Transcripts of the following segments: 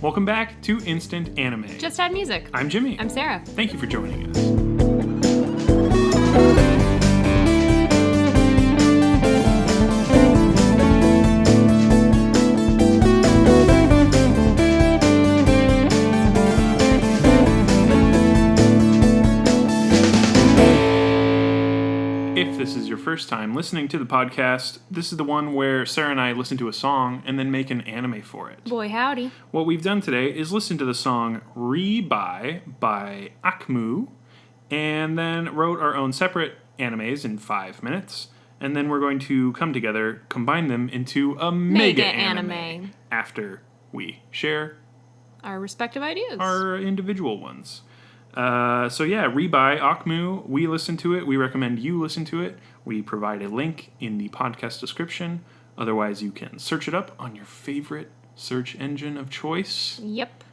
Welcome back to Instant Anime. Just Add Music. I'm Jimmy. I'm Sarah. Thank you for joining us. If this is your first time listening to the podcast, this is the one where Sarah and I listen to a song and then make an anime for it. Boy, howdy. What we've done today is listen to the song Re-By by Akmu, and then wrote our own separate animes in 5 minutes, and then we're going to come together, combine them into a mega anime after we share Our respective ideas. our individual ones. Re-By Akmu, we listen to it. We recommend you listen to it. We provide a link in the podcast description. Otherwise, you can search it up on your favorite search engine of choice. Yep.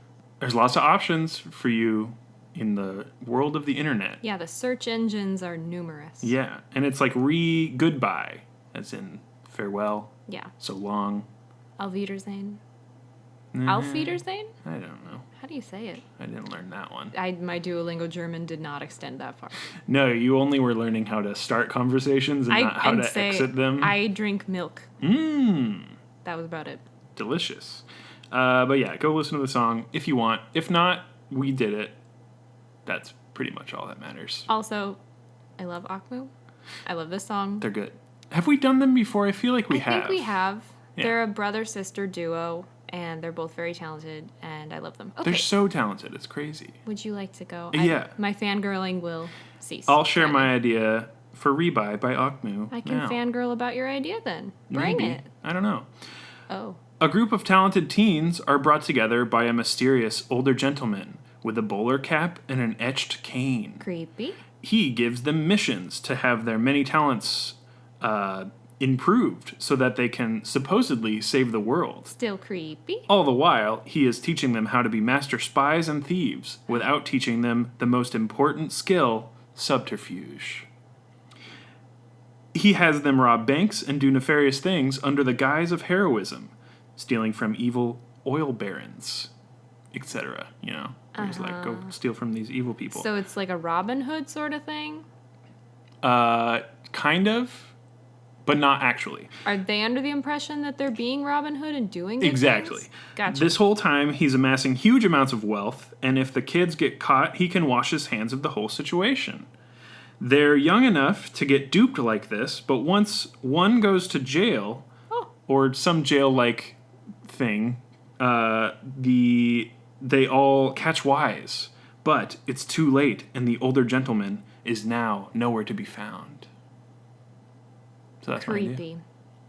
There's lots of options for you in the world of the internet. Yeah, the search engines are numerous. Yeah, and it's like goodbye, as in farewell, Yeah. so long. Auf Wiedersehen. Mm, Auf Wiedersehen? I don't know. How do you say it? I didn't learn that one. My Duolingo German did not extend that far. No, you only were learning how to start conversations and not how to exit them. I drink milk. Mmm. That was about it. Delicious. But yeah, go listen to the song if you want. If not, we did it. That's pretty much all that matters. Also, I love Akmu. I love this song. They're good. Have we done them before? I feel like we have. I think we have. Yeah. They're a brother-sister duo, and they're both very talented, and I love them. Okay. They're so talented. It's crazy. Would you like to go? Yeah. My fangirling will cease. I'll share my idea for Re-By by Akmu. I can now. fangirl about your idea then. Bring Maybe. it. I don't know. Oh. A group of talented teens are brought together by a mysterious older gentleman with a bowler cap and an etched cane. Creepy. He gives them missions to have their many talents improved so that they can supposedly save the world. Still creepy. All the while, he is teaching them how to be master spies and thieves without teaching them the most important skill, subterfuge. He has them rob banks and do nefarious things under the guise of heroism, stealing from evil oil barons, etc. You know, he's like, go steal from these evil people. So it's like a Robin Hood sort of thing? Kind of, but not actually. Are they under the impression that they're being Robin Hood and doing good Exactly. things? Gotcha. This whole time, he's amassing huge amounts of wealth, and if the kids get caught, he can wash his hands of the whole situation. They're young enough to get duped like this, but once one goes to jail, or some jail-like thing, they all catch wise. But it's too late, and the older gentleman is now nowhere to be found. So that's my idea. Creepy.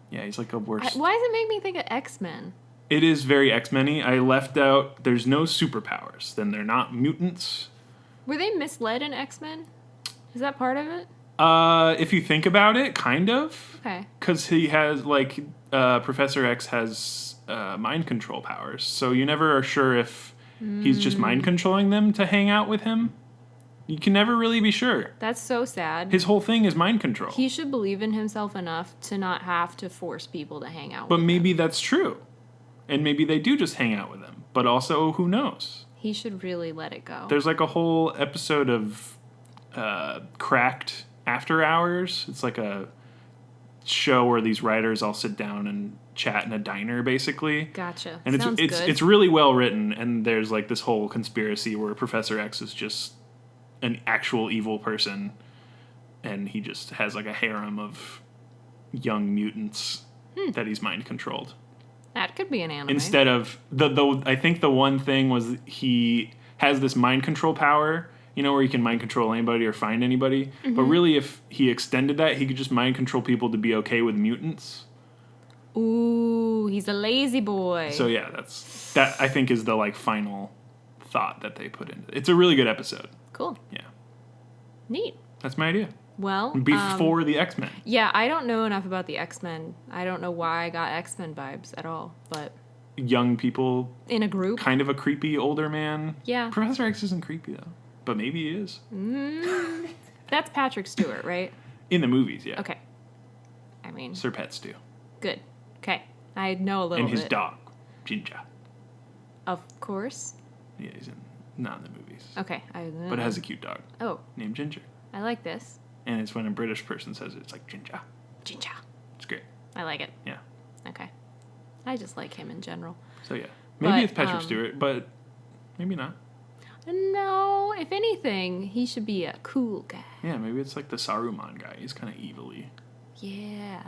Yeah, he's like a worse. Why does it make me think of X-Men? It is very X-Men-y. I left out, there's no superpowers. Then they're not mutants. Were they misled in X-Men? Is that part of it? If you think about it, kind of. Okay. Because he has, Professor X has mind control powers. So you never are sure if he's just mind controlling them to hang out with him. You can never really be sure. That's so sad. His whole thing is mind control. He should believe in himself enough to not have to force people to hang out But with maybe him. that's true. And maybe they do just hang out with him. But also, who knows? He should really let it go. There's like a whole episode of Cracked After Hours. It's like a show where these writers all sit down and chat in a diner, basically. Gotcha. And Sounds good. it's really well written, and there's like this whole conspiracy where Professor X is just an actual evil person, and he just has like a harem of young mutants that he's mind controlled. That could be an anime. Instead of I think the one thing was he has this mind control power, you know, where he can mind control anybody or find anybody. But really, if he extended that, he could just mind control people to be okay with mutants. Ooh, he's a lazy boy. So yeah, that I think is the like final thought that they put into it. It's a really good episode. Cool. Yeah. Neat. That's my idea. Well, Before the X-Men. Yeah, I don't know enough about the X-Men. I don't know why I got X-Men vibes at all, but Young people, in a group. kind of a creepy older man. Yeah. Professor X isn't creepy though, but maybe he is. That's Patrick Stewart, right? In the movies, yeah. Okay. I mean, Sir Pet Stew. good. Okay. I know a little And bit. his dog, Ginger. Of course. Yeah, he's not in the movies. Okay. But it has a cute dog. Oh. Named Ginger. I like this. And it's when a British person says it, it's like Ginger. Ginger. It's great. I like it. Yeah. Okay. I just like him in general. So yeah. Maybe But, it's Patrick Stewart, but maybe not. No, if anything, he should be a cool guy. Yeah, maybe it's like the Saruman guy. He's kind of evilly. Yeah.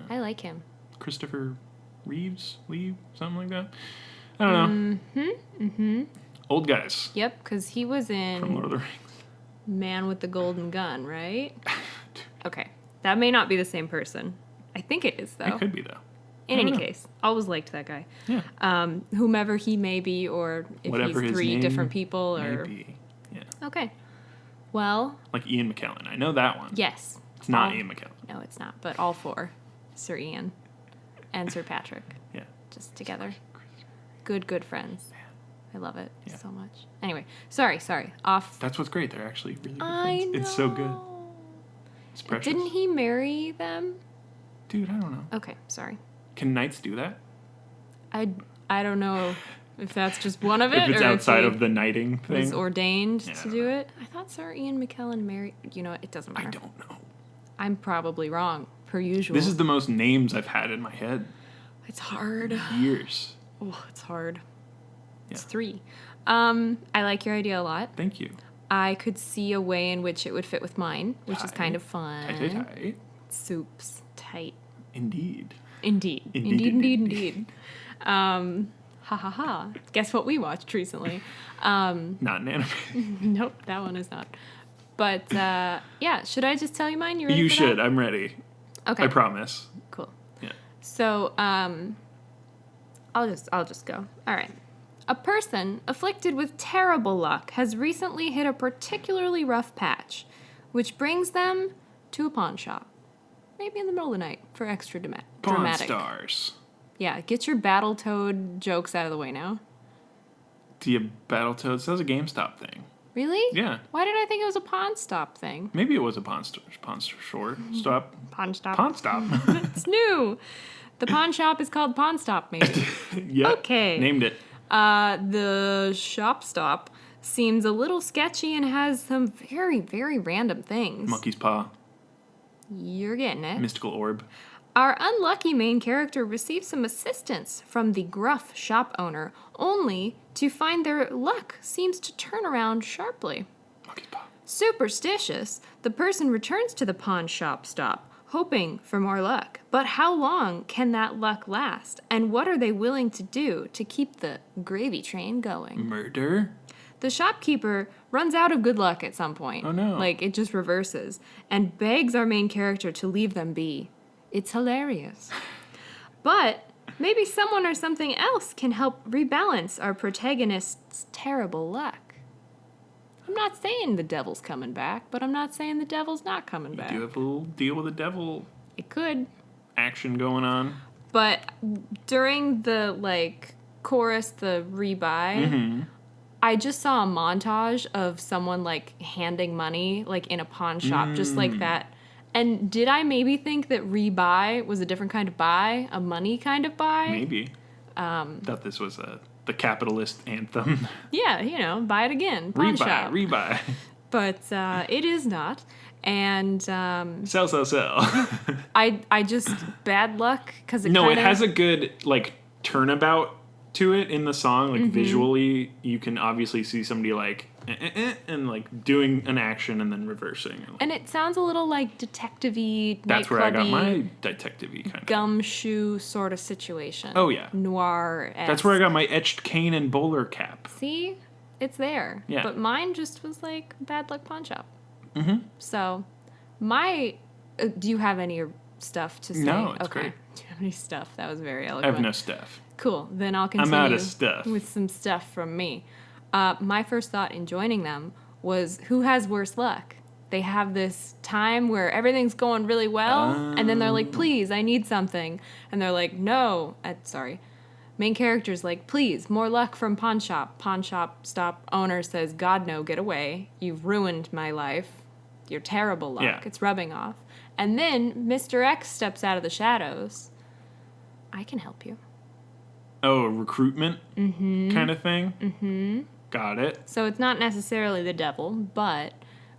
I like him. Christopher Lee, something like that. I don't know. Old guys. Yep, because he was in From Lord of the Rings. Man with the Golden Gun, right? Okay. That may not be the same person. I think it is, though. It could be, though. In any case, always liked that guy. Yeah. Whomever he may be, or if Whatever he's his 3 name different people, may or be. Yeah. okay. Well, Like Ian McKellen. I know that one. yes. It's not Ian McKellen. No, it's not. But all 4, Sir Ian and Sir Patrick, Yeah. just together. Good friends. I love it Yeah. so much. Anyway, sorry. Off. That's what's great. They're actually really good I friends. know. It's so good. It's precious. Didn't he marry them? Dude, I don't know. Okay, sorry. Can knights do that? I don't know if that's just one of it, If it's or outside if of the knighting he was thing? ordained Yeah, I to don't do it. I thought Sir Ian McKellen married. You know what? It doesn't I matter. don't know. I'm probably wrong, per usual. This is the most names I've had in my head. It's hard. Years. Oh, it's hard. It's Yeah. 3. I like your idea a lot. Thank you. I could see a way in which it would fit with mine, which is kind of fun. Tight. Soups. Tight. Indeed. Indeed. Ha ha ha. Guess what we watched recently? Not an anime. Nope, that one is not. But, yeah, should I just tell you mine? You ready You for should. that? I'm ready. Okay. I promise. Cool. Yeah. So, I'll just go. All right. A person afflicted with terrible luck has recently hit a particularly rough patch, which brings them to a pawn shop. Maybe in the middle of the night for extra Pawn dramatic. stars. Yeah, get your Battletoad jokes out of the way now. Do you Battletoads? That was a GameStop thing. Really? Yeah. Why did I think it was a pawn stop thing? Maybe it was a pawn store stop. Pawn stop. Pawn stop. It's new. The pawn shop is called Pawn Stop, maybe. Yep. Okay. Named it. The shop stop seems a little sketchy and has some very, very random things. Monkey's paw. You're getting it. Mystical orb. Our unlucky main character receives some assistance from the gruff shop owner, only to find their luck seems to turn around sharply. Monkey's paw. Superstitious, the person returns to the pawn shop stop, hoping for more luck. But how long can that luck last? And what are they willing to do to keep the gravy train going? Murder. The shopkeeper runs out of good luck at some point. Oh, no. Like, it just reverses. And begs our main character to leave them be. It's hilarious. But maybe someone or something else can help rebalance our protagonist's terrible luck. I'm not saying the devil's coming back, but I'm not saying the devil's not coming back. You do have a little deal with the devil It could. action going on. But during the, like, chorus, the rebuy, I just saw a montage of someone, like, handing money, like, in a pawn shop, just like that. And did I maybe think that rebuy was a different kind of buy, a money kind of buy? Maybe. Thought this was the capitalist anthem. Yeah, you know, buy it again, pawn shop. Rebuy. But it is not. And Sell. I just, bad luck, because it No, kinda, it has a good, like, turnabout to it in the song. Like, visually, you can obviously see somebody, like, and, like, doing an action and then reversing. And it sounds a little like detective-y, That's where I got nightclubby, my detective-y kind of. gumshoe sort of situation. Oh, yeah. Noir-esque. That's where I got my etched cane and bowler cap. See? It's there. Yeah. But mine just was like bad luck pawn shop. Mm-hmm. So, do you have any stuff to say? No, it's okay. great. Do you have any stuff? That was very I eloquent. have no stuff. Cool. Then I'll continue I'm out of stuff. with some stuff from me. My first thought in joining them was, who has worse luck? They have this time where everything's going really well, and then they're like, please, I need something. And they're like, no. Sorry. Main character's like, please, more luck from pawn shop. Pawn shop stop owner says, God, no, get away. You've ruined my life. You're terrible luck. Yeah. It's rubbing off. And then Mr. X steps out of the shadows. I can help you. Oh, a recruitment kind of thing? Mm-hmm. Got it. So it's not necessarily the devil, but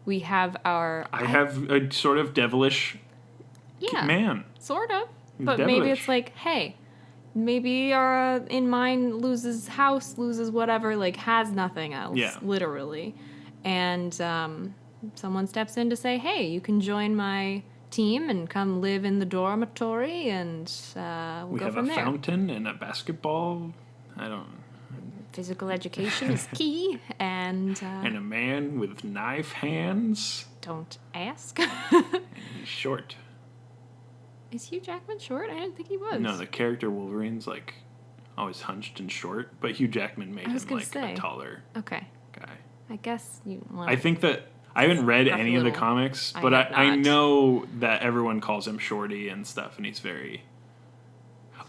we have I have a sort of devilish man. Sort of. He's But maybe devilish. it's like, hey, maybe our in mine loses house, loses whatever, like has nothing else, literally. And someone steps in to say, hey, you can join my team and come live in the dormitory, and we'll go from there. We have a fountain and a basketball. I don't. Physical education is key, and a man with knife hands. Don't ask. And he's short. Is Hugh Jackman short? I didn't think he was. No, the character Wolverine's like always hunched and short, but Hugh Jackman made him like a taller guy. I guess you want. I think that I haven't read any of the comics, but I know that everyone calls him Shorty and stuff, and he's very.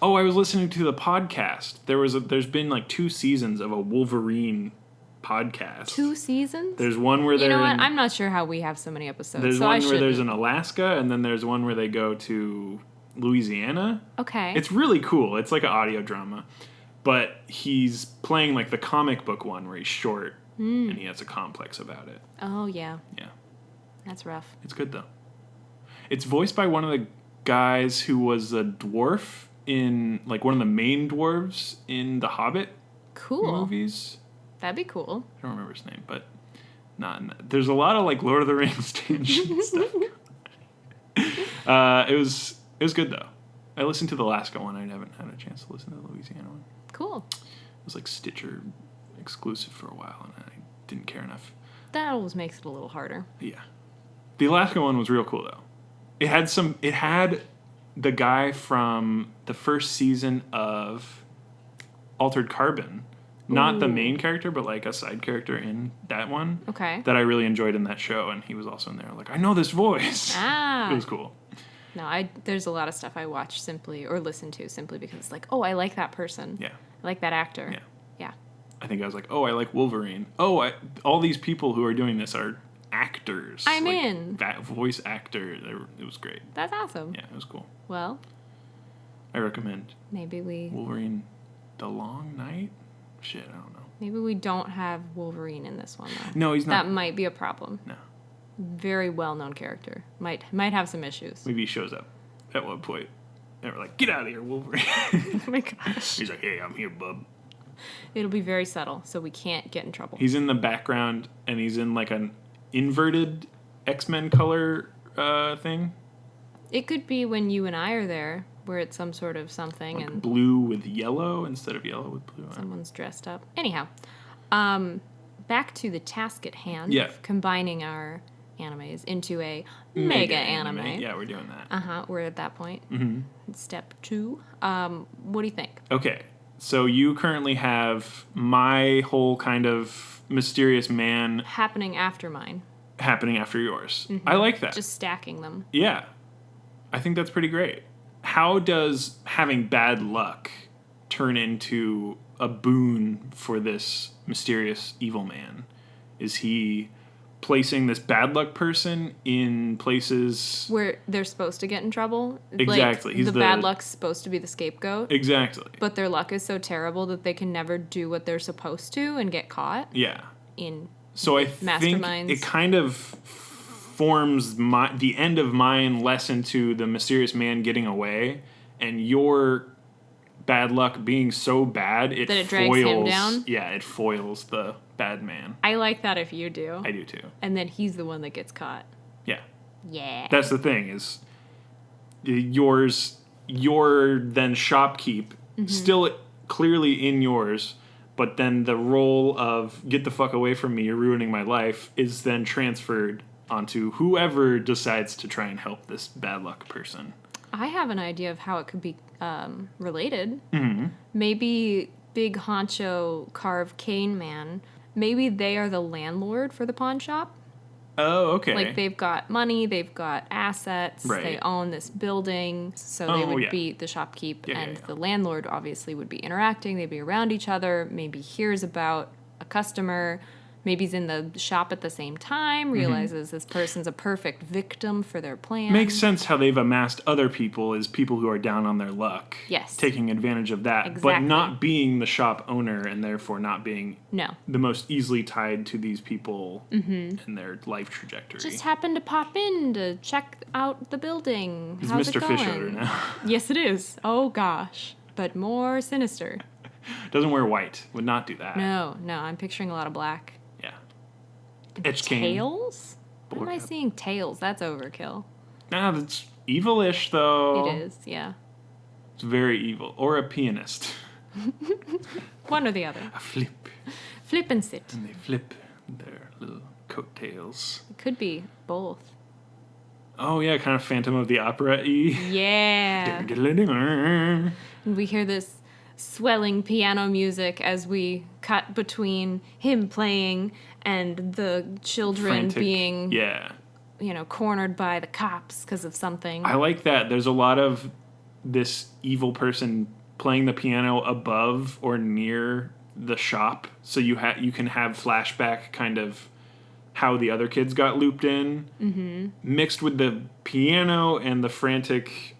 Oh, I was listening to the podcast. There's been like 2 seasons of a Wolverine podcast. 2 seasons? There's one where they're. You know what? I'm not sure how we have so many episodes. There's one where there's in Alaska, and then there's one where they go to Louisiana. Okay. It's really cool. It's like an audio drama, but he's playing like the comic book one where he's short and he has a complex about it. Oh yeah. Yeah. That's rough. It's good though. It's voiced by one of the guys who was a dwarf in like one of the main dwarves in the Hobbit movies. That'd be cool. I don't remember his name, but there's a lot of like Lord of the Rings tangent stuff. It was good though. I listened to the Alaska one. I haven't had a chance to listen to the Louisiana one. Cool. It was like Stitcher exclusive for a while, and I didn't care enough. That always makes it a little harder. Yeah. The Alaska one was real cool though. It had the guy from the first season of Altered Carbon. Not the main character, but like a side character in that one. Okay. That I really enjoyed in that show, and he was also in there. Like, I know this voice. Ah. It was cool. No, there's a lot of stuff I watch simply, or listen to simply because it's like, oh, I like that person. Yeah. I like that actor. Yeah. Yeah. I think I was like, oh, I like Wolverine. Oh, all these people who are doing this are actors. I'm in. That voice actor. It was great. That's awesome. Yeah, it was cool. Well. I recommend. Maybe Wolverine, The Long Night? Shit, I don't know. Maybe we don't have Wolverine in this one, though. No, he's not. That might be a problem. No. Very well-known character. Might have some issues. Maybe he shows up at one point. And we're like, get out of here, Wolverine. Oh my gosh. He's like, hey, I'm here, bub. It'll be very subtle, so we can't get in trouble. He's in the background, and he's in like an inverted X-Men color thing. It could be when you and I are there, where it's some sort of something. Like and blue with yellow instead of yellow with blue. Someone's dressed up. Anyhow, back to the task at hand. Yeah. Combining our animes into a mega anime. Yeah, we're doing that. We're at that point. Mm-hmm. Step 2. What do you think? Okay. So you currently have my whole kind of mysterious man happening after mine. Happening after yours. Mm-hmm. I like that. Just stacking them. Yeah. I think that's pretty great. How does having bad luck turn into a boon for this mysterious evil man? Is he placing this bad luck person in places where they're supposed to get in trouble? Exactly. Like, the bad luck's supposed to be the scapegoat. Exactly. But their luck is so terrible that they can never do what they're supposed to and get caught. Yeah. So I think it kind of forms the end of mine lesson to the mysterious man getting away, and your bad luck being so bad that it drags him down. Yeah, it foils the bad man. I like that if you do. I do too. And then he's the one that gets caught. Yeah. Yeah. That's the thing is your then shopkeep still clearly in yours. But then the role of get the fuck away from me, you're ruining my life, is then transferred onto whoever decides to try and help this bad luck person. I have an idea of how it could be related. Mm-hmm. Maybe Big Honcho Carve Cane Man, maybe they are the landlord for the pawn shop. Oh, okay. Like, they've got money, they've got assets, right. They own this building, so they would be the shopkeep, and the landlord obviously would be interacting, they'd be around each other, maybe hears about a customer, maybe he's in the shop at the same time, realizes this person's a perfect victim for their plan. Makes sense how they've amassed other people as people who are down on their luck. Yes. Taking advantage of that, Exactly. but not being the shop owner and therefore not being No. the most easily tied to these people and their life trajectory. Just happened to pop in to check out the building. It's How's Mr. it going? Fish Odor now. Yes, it is. Oh, gosh. But more sinister. Doesn't wear white. Would not do that. No, I'm picturing a lot of black. Yeah. Edge cane. Tails? Why am Bowler I cap. seeing tails? That's overkill. Nah, that's evil-ish, though. It is, yeah. It's very evil. Or a pianist. One or the other. A flip. Flip and sit. And they flip their little coattails. It could be both. Oh, yeah, kind of Phantom of the Opera-y. Yeah. Ding-a-ling-a. And we hear this swelling piano music as we cut between him playing and the children Frantic. being, Yeah. cornered by the cops because of something. I like that. There's a lot of this evil person playing the piano above or near the shop, so you can have flashback kind of how the other kids got looped in, mixed with the piano and the frantic,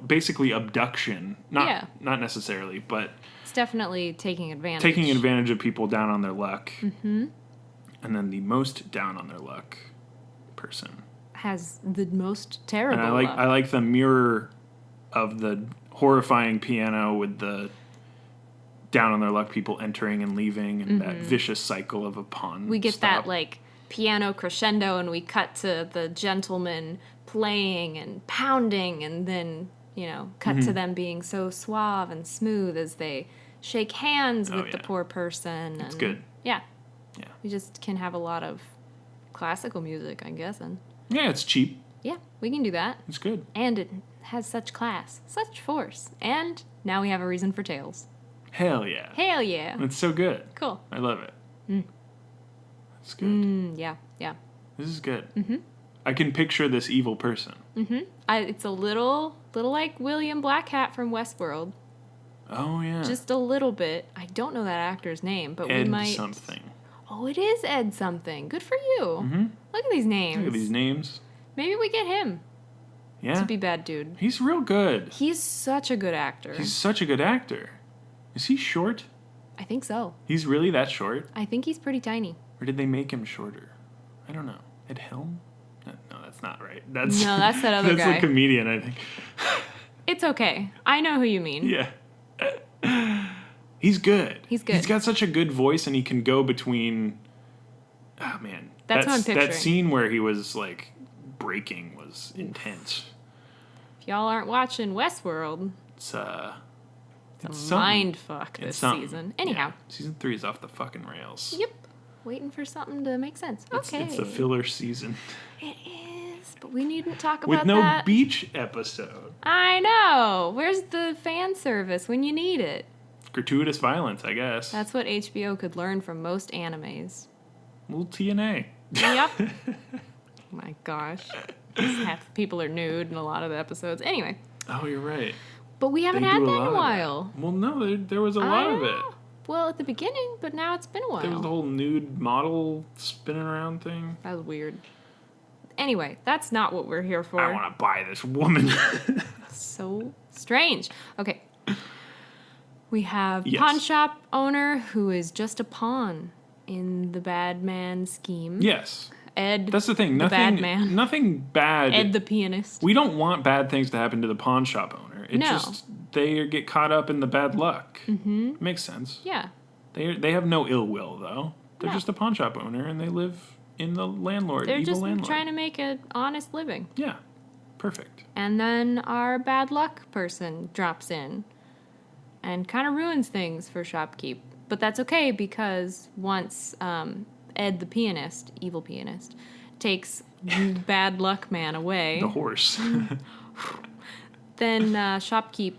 basically abduction. Not necessarily, but It's definitely taking advantage. taking advantage of people down on their luck. Mm-hmm. And then the most down on their luck person. Has the most terrible And luck. I like the mirror of the horrifying piano with the down on their luck people entering and leaving and that vicious cycle of a pawn. We get stop. that piano crescendo and we cut to the gentleman playing and pounding and then, cut to them being so suave and smooth as they shake hands with the poor person. It's good. Yeah. Yeah. We just can have a lot of classical music, I'm guessing. Yeah, it's cheap. Yeah, we can do that. It's good. And it has such class, such force. And now we have a reason for Tails. Hell yeah. Hell yeah. It's so good. Cool. I love it. It's good. Yeah. This is good. Mm-hmm. I can picture this evil person. It's a little like William Blackhat from Westworld. Oh, yeah. Just a little bit. I don't know that actor's name, but Ed we might. something. Oh, it is Ed something. Good for you. Mm-hmm. Look at these names. Look at these names. Maybe we get him Yeah. to be bad dude. He's real good. He's such a good actor. He's such a good actor. Is he short? I think so. He's really that short? I think he's pretty tiny. Or did they make him shorter? I don't know. Ed Helm? No, that's not right. No, that's that other that's guy. the comedian, I think. It's okay. I know who you mean. Yeah. He's good. He's good. He's got such a good voice, and he can go between. Oh man, That's what I'm picturing. That scene where he was breaking was intense. If y'all aren't watching Westworld, It's it's a mind fuck this season. Anyhow. Yeah. Season 3 is off the fucking rails. Yep. Waiting for something to make sense. Okay. It's a filler season It is, but we needn't talk with about no that. beach episode. I know. Where's the fan service when you need it? Gratuitous violence, I guess. That's what HBO could learn from most animes. Little TNA. Yep. Oh my gosh. Half the people are nude in a lot of the episodes. Anyway. Oh, you're right. But we haven't They had do that a in a lot of while. that. Well, no, there was a lot of it. Well, at the beginning, but now it's been a while. There was the whole nude model spinning around thing. That was weird. Anyway, that's not what we're here for. I want to buy this woman. So strange. Okay. We have Yes. pawn shop owner who is just a pawn in the bad man scheme. Yes. Ed, That's the thing. the bad man. Nothing bad. Ed the pianist. We don't want bad things to happen to the pawn shop owner. It No. just they get caught up in the bad luck. Mm-hmm. Makes sense. Yeah. They have no ill will though. They're No. just a pawn shop owner and they live in the landlord. They're evil just landlord. trying to make an honest living. Yeah. Perfect. And then our bad luck person drops in and kind of ruins things for Shopkeep. But that's okay because once Ed the pianist, evil pianist, takes bad luck man away, The horse. then Shopkeep,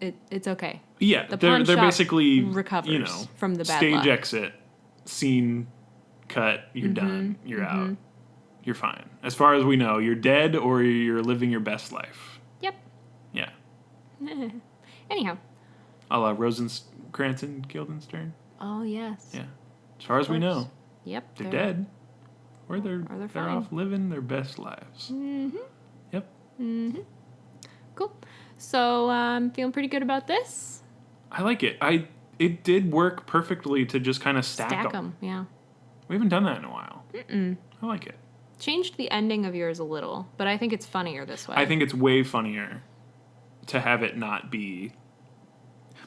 it's okay. Yeah, The they're pawn shop basically recovers from the bad stage luck. exit, scene cut. You're done. You're out. You're fine. As far as we know, you're dead or you're living your best life. Yep. Yeah, Anyhow. a la Rosencrantz and Guildenstern. Oh, yes. Yeah, as far as we know. Yep. They're dead. Or they're fine. off living their best lives. Mm-hmm. Yep. Mm-hmm. Cool. So I'm feeling pretty good about this. I like it. It did work perfectly to just kind of stack them. Yeah. We haven't done that in a while. Mm-mm. I like it. Changed the ending of yours a little, but I think it's funnier this way. I think it's way funnier to have it not be...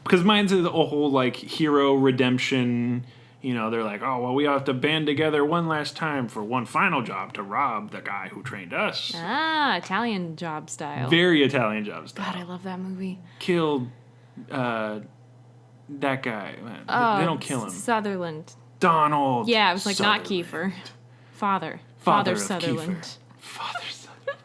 Because mine's a whole, like, hero redemption... You know, they're like, oh, well, we have to band together one last time for one final job to rob the guy who trained us. Ah, Italian Job style. Very Italian Job style. God, I love that movie. Killed that guy. They don't kill him. Sutherland. Donald. Yeah, it was like Sutherland. not Kiefer. Father Father of Sutherland. Kiefer. Father Sutherland.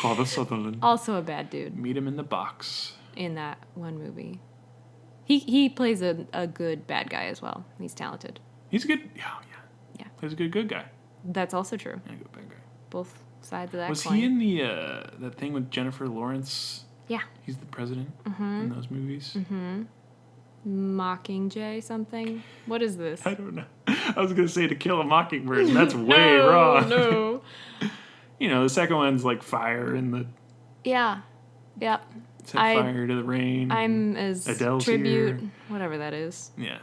Father Sutherland. Also a bad dude Meet him in the box. in that one movie. He plays a good bad guy as well. He's talented. He's a good... Yeah. He's a good guy. That's also true. Yeah, good bad guy. Both sides of that Was coin. he in the that thing with Jennifer Lawrence? Yeah. He's the president in those movies? Mm-hmm. Mockingjay something? What is this? I don't know. I was going to say To Kill a Mockingbird, and that's way wrong. No. You know, the second one's like fire in the... Yeah. Yep. Set fire to the rain. I'm as Adele's tribute, here. whatever that is. Yeah.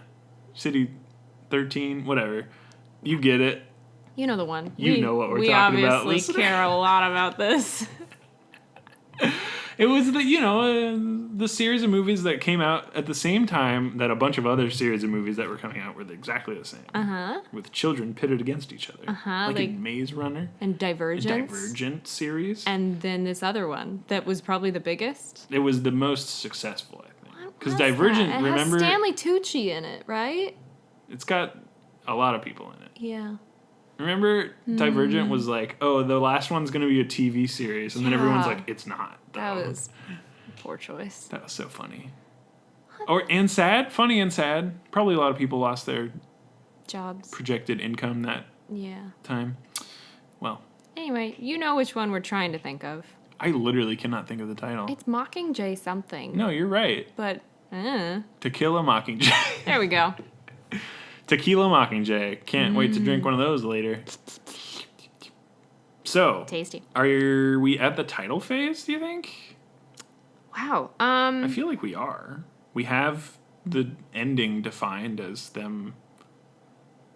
City 13, whatever. You get it. You know the one. You know what we're talking about. We obviously care a lot about this. It was the series of movies that came out at the same time that a bunch of other series of movies that were coming out were exactly the same. Uh-huh. With children pitted against each other. Uh-huh. Like in Maze Runner. And Divergent. Divergent series. And then this other one that was probably the biggest. It was the most successful, I think. Because What's Divergent, that? It remember... has Stanley Tucci in it, right? It's got a lot of people in it. Yeah. Remember, Divergent was like, oh, the last one's going to be a TV series. And then everyone's like, it's not. Though. That was poor choice. That was so funny. And sad. Funny and sad. Probably a lot of people lost their jobs. Projected income that Yeah. time. Well. Anyway, you know which one we're trying to think of. I literally cannot think of the title. It's Mockingjay something. No, you're right. But, To Kill a Mockingjay. There we go. Tequila Mockingjay. Can't wait to drink one of those later. So, tasty. Are we at the title phase, do you think? Wow. I feel like we are. We have the ending defined as them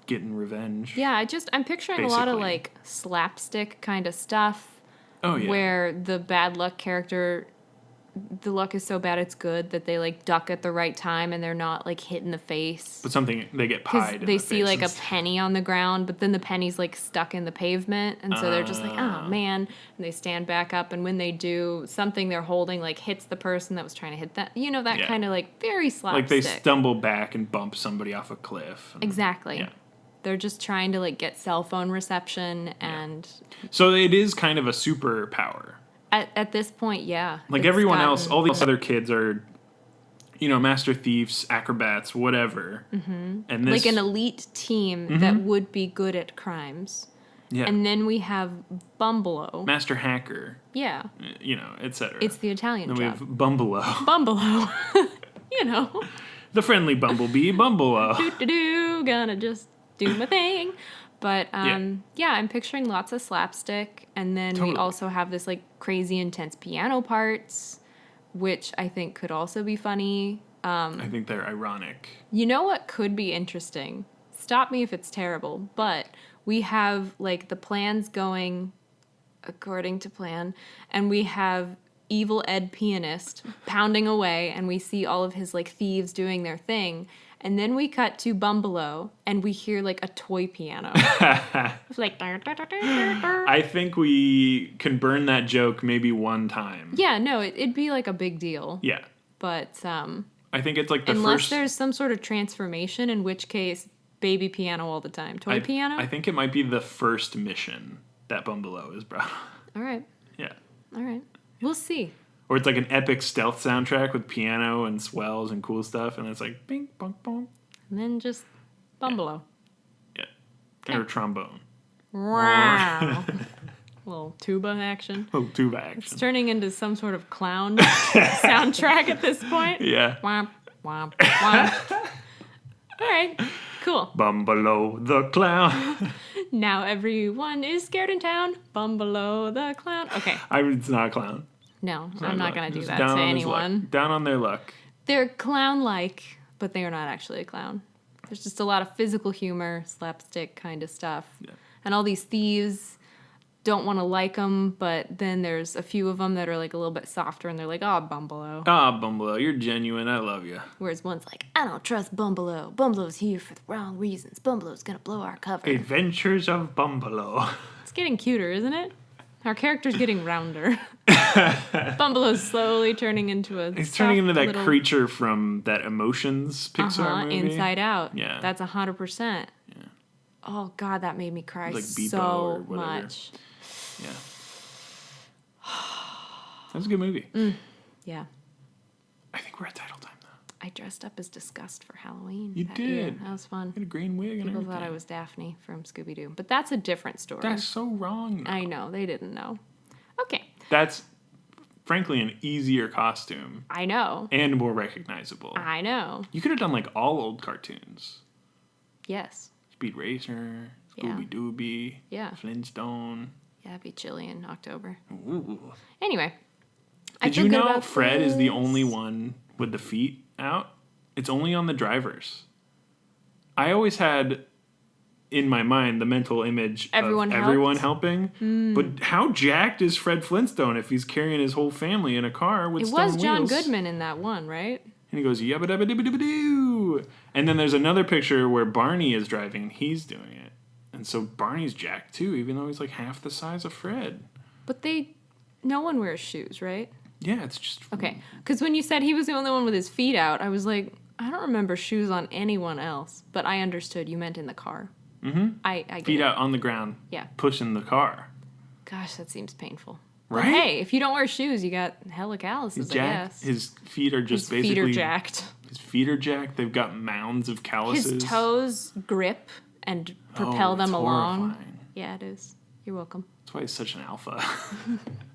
getting revenge. Yeah, I'm picturing a lot of like slapstick kind of stuff. Oh, yeah. Where the bad luck character, the luck is so bad it's good that they like duck at the right time and they're not like hit in the face. But they get pied in the they see like a face. penny on the ground, but then the penny's like stuck in the pavement, and so they're just like, oh man, and they stand back up, and when they do, something they're holding like hits the person that was trying to hit that, that kind of like very slapstick. Like they stumble back and bump somebody off a cliff. Exactly. Yeah. They're just trying to like get cell phone reception and. So it is kind of a superpower. At this point, yeah. Like everyone else, all these other kids are, master thieves, acrobats, whatever. Mm-hmm. And this, like an elite team that would be good at crimes. Yeah. And then we have BumbleO. Master hacker. Yeah. Etc. It's the Italian then job. we have BumbleO. BumbleO. The friendly bumblebee, BumbleO. Do-do-do, gonna just do my thing. But, yeah, I'm picturing lots of slapstick. And then we also have this, like, crazy intense piano parts, which I think could also be funny. I think they're ironic. You know what could be interesting? Stop me if it's terrible. But we have, like, the plans going according to plan. And we have Evil Ed Pianist pounding away. And we see all of his, like, thieves doing their thing. And then we cut to BumbleO, and we hear, like, a toy piano. It's like... I think we can burn that joke maybe one time. Yeah, no, it'd be, like, a big deal. Yeah. But, I think it's, like, the unless first... there's some sort of transformation, in which case, baby piano all the time. Toy piano? I think it might be the first mission that BumbleO is brought. All right. Yeah. All right. We'll see. Or it's like an epic stealth soundtrack with piano and swells and cool stuff, and it's like bing, bong, bong. And then just BumbleO. Yeah. Or trombone. Wow. Little tuba action. Little tuba action. It's turning into some sort of clown soundtrack at this point. Yeah. Womp, womp, womp. All right. Cool. Bumble the clown. Now everyone is scared in town. Bumble the clown. Okay. It's not a clown. No, It's I'm not luck. going to do Just that down to on his luck. anyone. Down on their luck. They're clown-like, but they are not actually a clown. There's just a lot of physical humor, slapstick kind of stuff. Yeah. And all these thieves don't want to like them, but then there's a few of them that are like a little bit softer, and they're like, oh, Bumble. Bumble, you're genuine. I love you. Whereas one's like, I don't trust Bumble. Bumble's here for the wrong reasons. Bumble's gonna blow our cover. Adventures of Bumble. It's getting cuter, isn't it? Our character's getting rounder. Bumble's slowly turning into a He's turning into that little... creature from that Emotions Pixar movie. Inside Out. Yeah. That's 100%. Yeah. Oh, God, that made me cry Like Beepo or so whatever. much. Yeah. That was a good movie. Yeah. I think we're at title time, though. I dressed up as Disgust for Halloween. You that year. did. That was fun. You had a green wig and People everything. thought I was Daphne from Scooby-Doo. But that's a different story. That's so wrong. I know. They didn't know. Okay. That's, frankly, an easier costume I know. and more recognizable. I know. You could have done, like, all old cartoons. Yes. Speed Racer, Yeah. Scooby-Dooby, Yeah. Flintstone. Yeah, it'd be chilly in October. Ooh. Anyway. Did you know Fred is the only one with the feet out? It's only on the drivers. I always had in my mind the mental image of everyone helping. But how jacked is Fred Flintstone if he's carrying his whole family in a car with stone wheels? It was John Goodman in that one, right? And he goes, yabba dabba dibba dibba doo. And then there's another picture where Barney is driving and he's doing it. And so Barney's jacked too, even though he's like half the size of Fred. But no one wears shoes, right? Yeah, it's just... Okay, because when you said he was the only one with his feet out, I was like, I don't remember shoes on anyone else. But I understood you meant in the car. Mm-hmm. I get feet it. out on the ground. Yeah. Pushing the car. Gosh, that seems painful. Right? But hey, if you don't wear shoes, you got hella calluses, He's jacked. I guess. His feet are just His basically... feet are jacked. His feet are jacked. They've got mounds of calluses. His toes grip and propel them along. Horrifying. Yeah, it is. You're welcome. That's why he's such an alpha.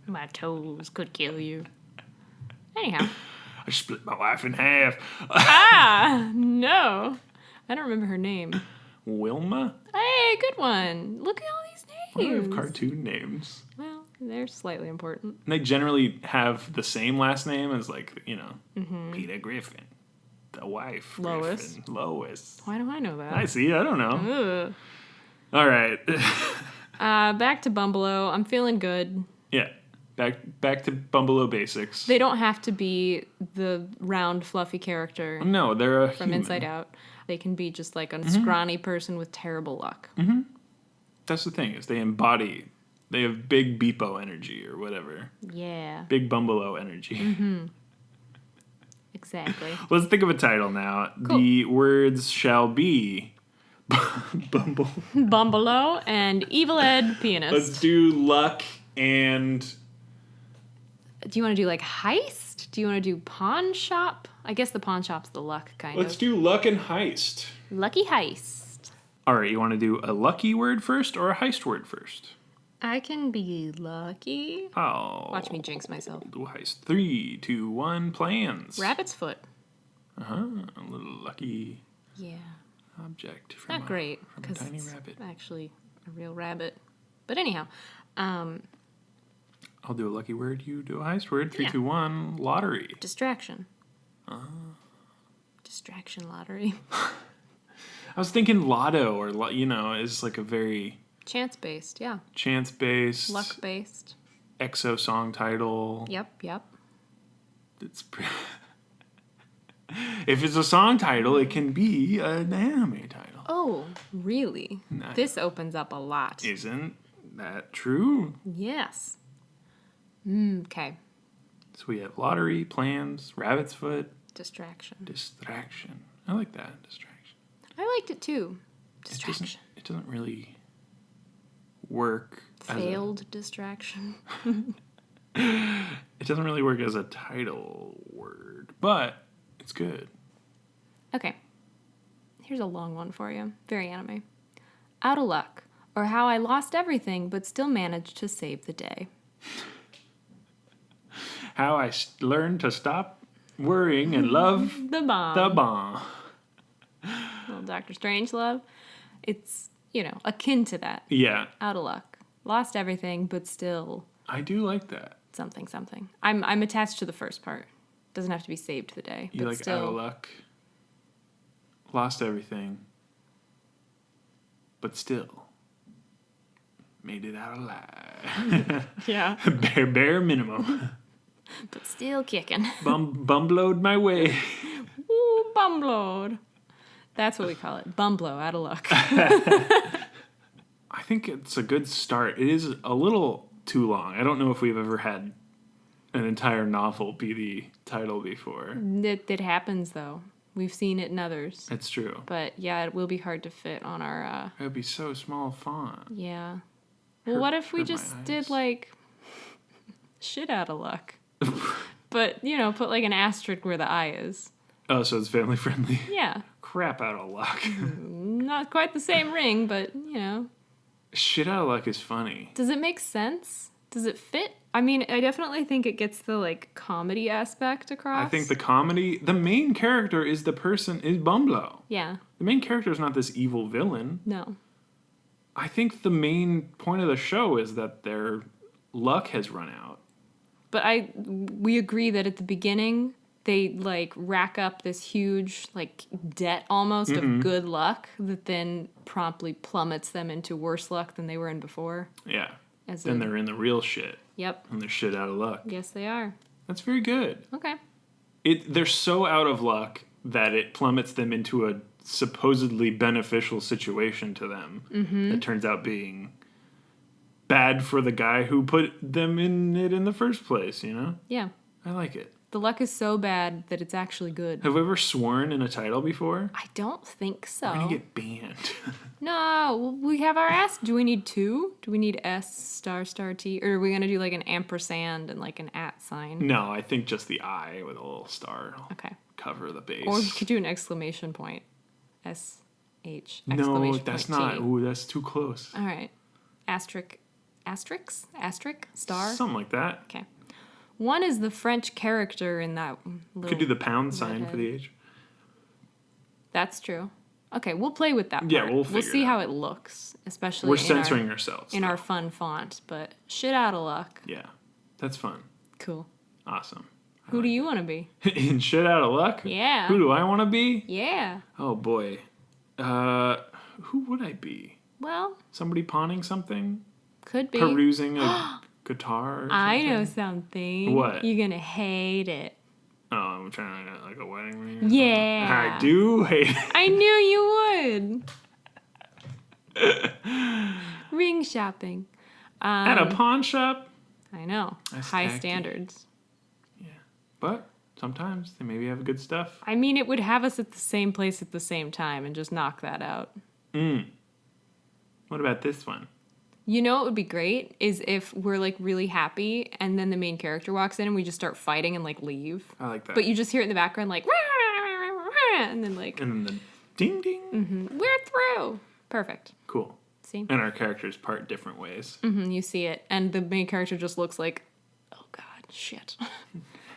My toes could kill you. Anyhow. I split my wife in half. No. I don't remember her name. Wilma? Hey, good one. Look at all these What names. are cartoon names? Well, they're slightly important. And they generally have the same last name as, like, Peter Griffin. The wife. Lois. Griffin. Lois. Why do I know that? I see. I don't know. Ugh. All right. Back to Bumble. I'm feeling good. Yeah. Back to Bumble basics. They don't have to be the round, fluffy character No, they're from human. Inside Out. They can be just like a scrawny person with terrible luck. Mm-hmm. That's the thing, is they have big Beepo energy or whatever. Yeah. Big Bumble energy. Mm-hmm. Exactly. Let's think of a title now. Cool. The words shall be Bumble. Bumble and Evil Ed Pianist. Let's do luck and... Do you want to do like heist? Do you want to do pawn shop? I guess the pawn shop's the luck kind Let's of. do luck and heist. Lucky heist. All right, you want to do a lucky word first or a heist word first? I can be lucky. Watch me jinx myself. Do heist. 3, 2, 1, plans. Rabbit's foot. Uh-huh. A little lucky Yeah. object from Not great. from a 'cause tiny it's rabbit. actually a real rabbit. But anyhow, I'll do a lucky word. You do a heist word. 3, Yeah. 2, 1, lottery. distraction. Distraction lottery. I was thinking lotto or, is like a very Chance-based, yeah. chance-based, Luck-based. EXO song title. Yep. It's if it's a song title, it can be an anime title. Oh, really? Nice. This opens up a lot. Isn't that true? Yes. Okay. So we have lottery, plans, rabbit's foot, Distraction. distraction. I like that, distraction. I liked it too. Distraction. It doesn't really work. Failed distraction. It doesn't really work as a title word, but it's good. Okay. Here's a long one for you. Very anime. Outta Luck, or how I lost everything but still managed to save the day. How I learned to stop worrying and love The bomb. the bomb. Well Doctor Strangelove. It's, akin to that. Yeah. Outta Luck. Lost everything, but still I do like that. something. I'm attached to the first part. Doesn't have to be saved to the day. You but like still, Outta Luck. Lost everything. But still. Made it out alive. Yeah. bare minimum. But still kicking. Bumblowed my way. Ooh, bumblowed. That's what we call it. Bumblow, Outta Luck. I think it's a good start. It is a little too long. I don't know if we've ever had an entire novel be the title before. It happens, though. We've seen it in others. It's true. But, yeah, it will be hard to fit on our... It would be so small font. Yeah. Well, what if we hurt my just eyes. did, shit Outta Luck? But, put, an asterisk where the I is. Oh, so it's family friendly? Yeah. Crap out of luck. Not quite the same ring, but, Shit out of luck is funny. Does it make sense? Does it fit? I mean, I definitely think it gets the, comedy aspect across. I think the main character is Bumblow. Yeah. The main character is not this evil villain. No. I think the main point of the show is that their luck has run out. But we agree that at the beginning, they, rack up this huge, debt almost of good luck that then promptly plummets them into worse luck than they were in before. Yeah. Then they're in the real shit. Yep. And they're shit out of luck. Yes, they are. That's very good. Okay. They're so out of luck that it plummets them into a supposedly beneficial situation to them. Mm-hmm. That turns out being bad for the guy who put them in it in the first place, Yeah. I like it. The luck is so bad that it's actually good. Have we ever sworn in a title before? I don't think so. We're going to get banned. No, we have our S. Do we need two? Do we need S ** T? Or are we going to do an ampersand and an @ sign? No, I think just the I with a little star. Okay. Cover the base. Or we could do an exclamation point. SH exclamation No, point that's T. not. Ooh, that's too close. All right. Asterisk, star? Something like that. Okay. One is the French character in that little... Could do the pound sign redhead. for the H. That's true. Okay, we'll play with that part. Yeah, we'll see it how out. it looks, especially We're censoring ourselves. in our fun font, but shit out of luck. Yeah, that's fun. Cool. Awesome. Who do you want to be? In shit out of luck? Yeah. Who do I want to be? Yeah. Oh, boy. Who would I be? Well, Somebody pawning something? could be. Perusing a guitar or I something? know something. What? You're gonna hate it. Oh, I'm trying to like a wedding ring? Or Yeah. something? I do hate it. I knew you would. Ring shopping. At a pawn shop? I know. That's High tacky. standards. Yeah. But sometimes they maybe have good stuff. I mean, it would have us at the same place at the same time and just knock that out. What about this one? You know what would be great is if we're really happy and then the main character walks in and we just start fighting and leave. I like that. But you just hear it in the background and then And then the ding ding. we're through. Perfect. Cool. See? And our characters part different ways. You see it and the main character just looks like, oh god, shit.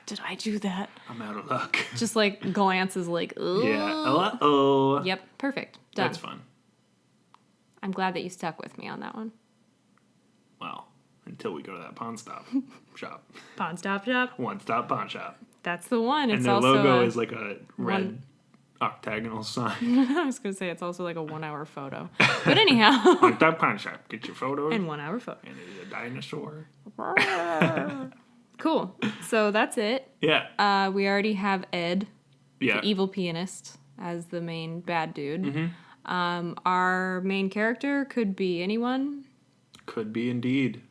Did I do that? I'm out of luck. Just glances ooh. Yeah. Uh-oh. Yep, perfect. Done. That's fun. I'm glad that you stuck with me on that one. Well, until we go to that pawn stop shop. Pawn Stop Shop. One stop pawn shop. That's the one. And It's their also logo a, is like a red octagonal sign. I was going to say it's also a 1 hour photo. But anyhow. One stop pawn shop. Get your photos. And 1 hour photo. And it's a dinosaur. Cool. So that's it. Yeah. We already have Ed, Yeah. the evil pianist, as the main bad dude. Mm-hmm. Our main character could be anyone. Could be indeed.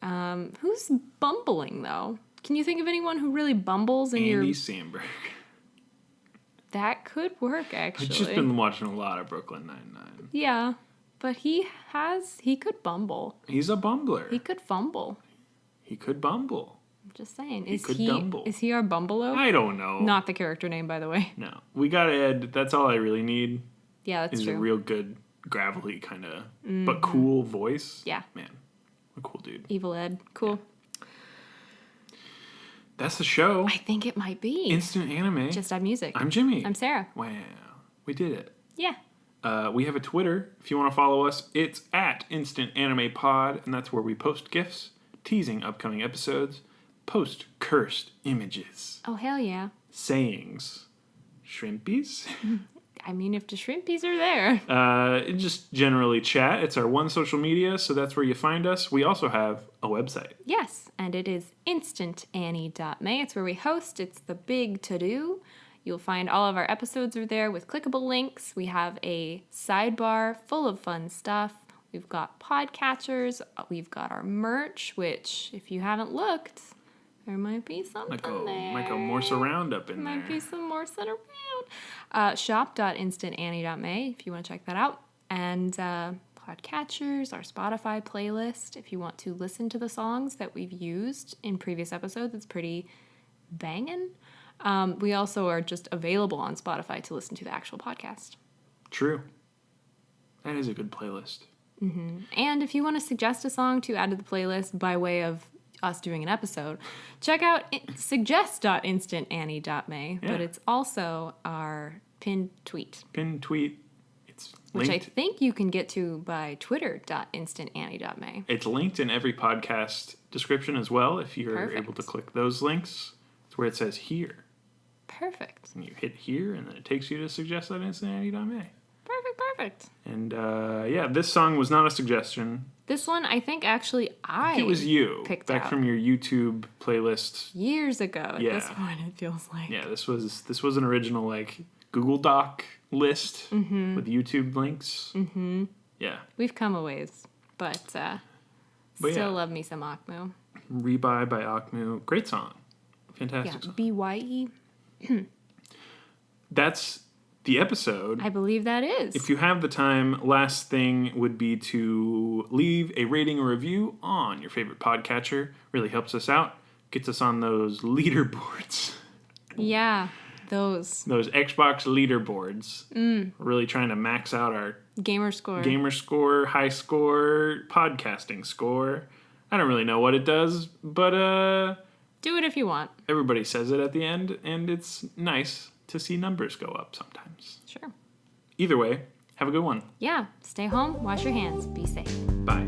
Who's bumbling, though? Can you think of anyone who really bumbles in Andy Samberg. That could work, actually. I've just been watching a lot of Brooklyn Nine-Nine. Yeah, but he could bumble. He's a bumbler. He could fumble. He could bumble. I'm just saying. He could dumble. Is he our Bumbalo? I don't know. Not the character name, by the way. No. We got Ed. That's all I really need. Yeah, that's Is true. a real good, gravelly kind of, but cool voice. Yeah. Man, a cool dude. Evil Ed. Cool. That's the show. I think it might be. Instant anime. Just Add Music. I'm Jimmy. I'm Sarah. Wow. We did it. Yeah. We have a Twitter. If you want to follow us, it's at Instant Anime Pod, and that's where we post GIFs, teasing upcoming episodes, post cursed images, Oh, hell yeah. sayings, shrimpies. I mean, if the shrimpies are there. Just generally chat. It's our one social media, so that's where you find us. We also have a website. Yes, and it is instantannie.me. It's where we host. It's the big to-do. You'll find all of our episodes are there with clickable links. We have a sidebar full of fun stuff. We've got podcatchers. We've got our merch, which, if you haven't looked, there might be something there. Might go more surround up in there. Might be some more set around. Shop.instantannie.me if you want to check that out. And podcatchers, our Spotify playlist. If you want to listen to the songs that we've used in previous episodes, it's pretty banging. We also are just available on Spotify to listen to the actual podcast. True. That is a good playlist. Mm-hmm. And if you want to suggest a song to add to the playlist by way of us doing an episode, check out suggest.instantannie.me. Yeah. But it's also our pinned tweet. Pinned tweet. It's Which linked. I think you can get to by twitter.instantannie.me. It's linked in every podcast description as well. If you're Perfect. able to click those links, it's where it says here. Perfect. And you hit here, and then it takes you to suggest.instantannie.me. Perfect. And yeah, this song was not a suggestion. This one, I think actually It was you. picked back out. from your YouTube playlist. Years ago at Yeah. this point, it feels like. Yeah, this was an original like Google Doc list with YouTube links. Mm-hmm. Yeah. We've come a ways, but But still yeah. love me some Akmu. Rebuy by Akmu. Great song. Yeah, Fantastic song. BYE. That's the episode. I believe that is. If you have the time, last thing would be to leave a rating or review on your favorite podcatcher. Really helps us out. Gets us on those leaderboards. Yeah, those. Those Xbox leaderboards. Really trying to max out our Gamer score. gamer score, high score, podcasting score. I don't really know what it does, but Do it if you want. everybody says it at the end, and it's nice to see numbers go up sometimes. Sure. Either way, have a good one. Yeah, stay home, wash your hands, be safe. Bye.